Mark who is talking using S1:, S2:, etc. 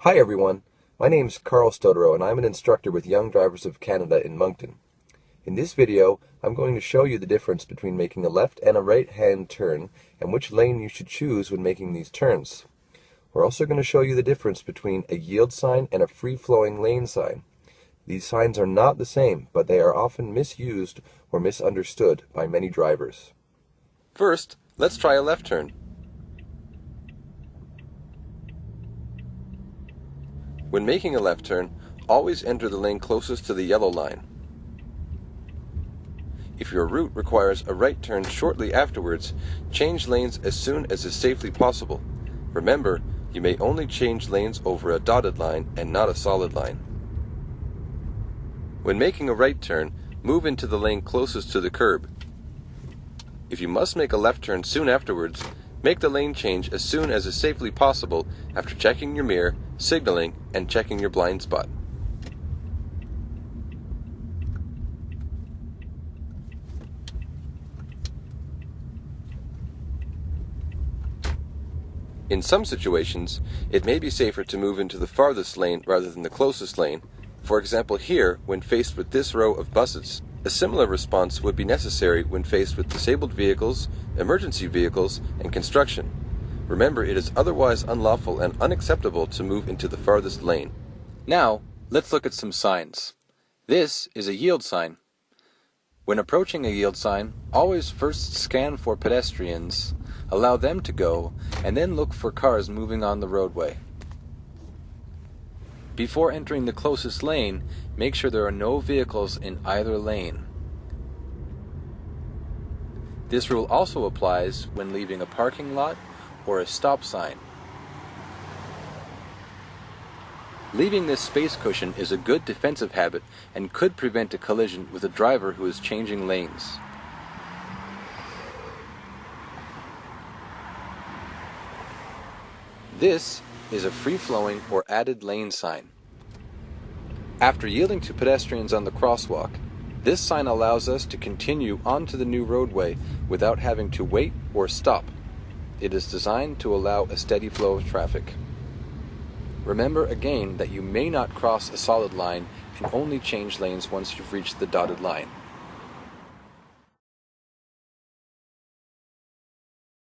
S1: Hi everyone, my name is Carl Stodero and I'm an instructor with Young Drivers of Canada in Moncton. In this video, I'm going to show you the difference between making a left and a right-hand turn and which lane you should choose when making these turns. We're also going to show you the difference between a yield sign and a free-flowing lane sign. These signs are not the same, but they are often misused or misunderstood by many drivers.
S2: First, let's try a left turn. When making a left turn, always enter the lane closest to the yellow line. If your route requires a right turn shortly afterwards, change lanes as soon as is safely possible. Remember, you may only change lanes over a dotted line and not a solid line. When making a right turn, move into the lane closest to the curb. If you must make a left turn soon afterwards, make the lane change as soon as is safely possible after checking your mirror, signaling, and checking your blind spot. In some situations, it may be safer to move into the farthest lane rather than the closest lane. For example, here, when faced with this row of buses. A similar response would be necessary when faced with disabled vehicles, emergency vehicles, and construction. Remember, it is otherwise unlawful and unacceptable to move into the farthest lane. Now, let's look at some signs. This is a yield sign. When approaching a yield sign, always first scan for pedestrians, allow them to go, and then look for cars moving on the roadway. Before entering the closest lane, make sure there are no vehicles in either lane. This rule also applies when leaving a parking lot or a stop sign. Leaving this space cushion is a good defensive habit and could prevent a collision with a driver who is changing lanes. This is a free-flowing or added lane sign. After yielding to pedestrians on the crosswalk, this sign allows us to continue onto the new roadway without having to wait or stop. It is designed to allow a steady flow of traffic. Remember again that you may not cross a solid line and only change lanes once you've reached the dotted line.